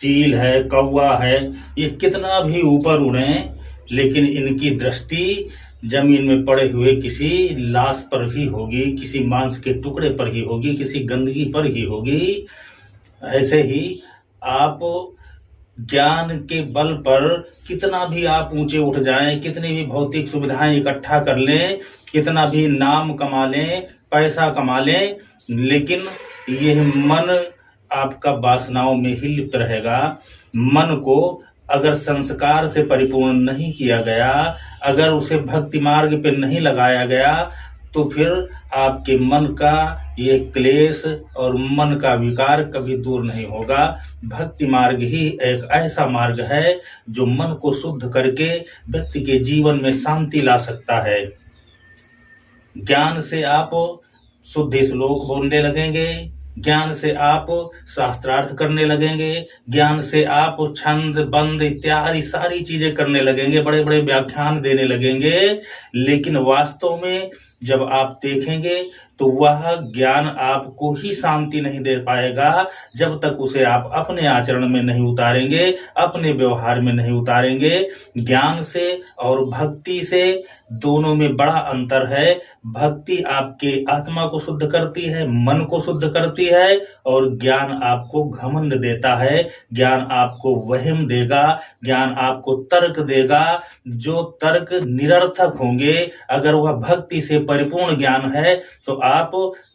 चील है, कौवा है, ये कितना भी ऊपर उड़े, लेकिन इनकी दृष्टि जमीन में पड़े हुए किसी लाश पर ही होगी, किसी मांस के टुकड़े पर ही होगी, किसी गंदगी पर ही होगी। ऐसे ही आप ज्ञान के बल पर कितना भी आप ऊंचे उठ जाएं, कितनी भी भौतिक सुविधाएं इकट्ठा कर लें, कितना भी नाम कमा लें, पैसा कमा लें, लेकिन यह मन आपका वासनाओं में ही लिप्त रहेगा। मन को अगर संस्कार से परिपूर्ण नहीं किया गया, अगर उसे भक्ति मार्ग पे नहीं लगाया गया, तो फिर आपके मन का ये क्लेश और मन का विकार कभी दूर नहीं होगा। भक्ति मार्ग ही एक ऐसा मार्ग है जो मन को शुद्ध करके व्यक्ति के जीवन में शांति ला सकता है। ज्ञान से आप शुद्ध श्लोक बोलने लगेंगे, ज्ञान से आप शास्त्रार्थ करने लगेंगे, ज्ञान से आप छंद बंद इत्यादि सारी चीजें करने लगेंगे, बड़े बड़े व्याख्यान देने लगेंगे, लेकिन वास्तव में जब आप देखेंगे तो वह ज्ञान आपको ही शांति नहीं दे पाएगा जब तक उसे आप अपने आचरण में नहीं उतारेंगे, अपने व्यवहार में नहीं उतारेंगे। ज्ञान से और भक्ति से दोनों में बड़ा अंतर है। भक्ति आपके आत्मा को शुद्ध करती है, मन को शुद्ध करती है, और ज्ञान आपको घमंड देता है, ज्ञान आपको वहम देगा, ज्ञान आपको तर्क देगा, जो तर्क निरर्थक होंगे। अगर वह भक्ति से परिपूर्ण ज्ञान है तो आप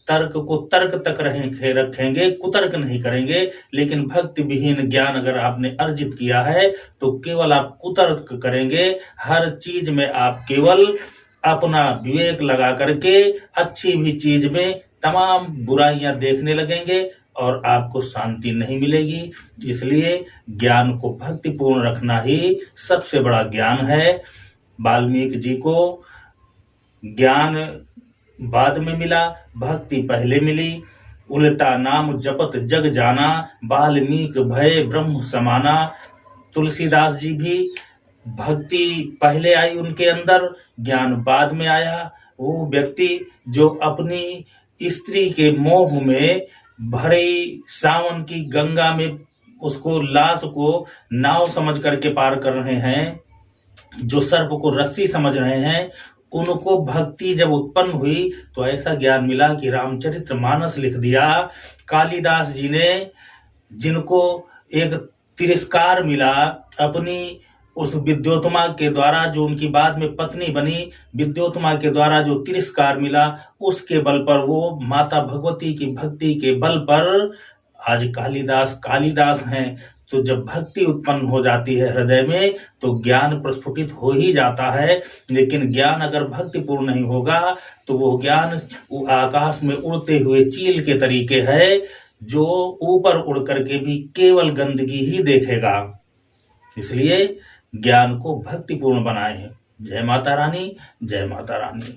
तर्क को तर्क तक रखेंगे, कुतर्क नहीं करेंगे। लेकिन भक्ति विहीन ज्ञान अगर आपने अर्जित किया है तो केवल आप कुतर्क करेंगे। हर चीज में आप केवल अपना विवेक लगा करके अच्छी भी चीज में तमाम बुराइयां देखने लगेंगे और आपको शांति नहीं मिलेगी। इसलिए ज्ञान को भक्तिपूर्ण रखना ही सबसे बड़ा ज्ञान है। वाल्मीकि जी को ज्ञान बाद में मिला, भक्ति पहले मिली। उल्टा नाम जपत जग जाना, वाल्मीकि भय ब्रह्म समाना। तुलसीदास जी भी भक्ति पहले आई उनके अंदर, ज्ञान बाद में आया। वो व्यक्ति जो अपनी स्त्री के मोह में भरे सावन की गंगा में उसको लाश को नाव समझ करके पार कर रहे हैं, जो सर्प को रस्सी समझ रहे हैं, उनको भक्ति जब उत्पन्न हुई तो ऐसा ज्ञान मिला कि रामचरितमानस लिख दिया। कालिदास जी ने, जिनको एक तिरस्कार मिला अपनी उस विद्योत्तमा के द्वारा, जो उनकी बाद में पत्नी बनी, विद्योत्तमा के द्वारा जो तिरस्कार मिला, उसके बल पर वो माता भगवती की भक्ति के बल पर आज कालिदास हैं। तो जब भक्ति उत्पन्न हो जाती है हृदय में तो ज्ञान प्रस्फुटित हो ही जाता है। लेकिन ज्ञान अगर भक्तिपूर्ण नहीं होगा तो वो ज्ञान आकाश में उड़ते हुए चील के तरीके है, जो ऊपर उड़ करके भी केवल गंदगी ही देखेगा। इसलिए ज्ञान को भक्तिपूर्ण बनाएं। जय माता रानी, जय माता रानी।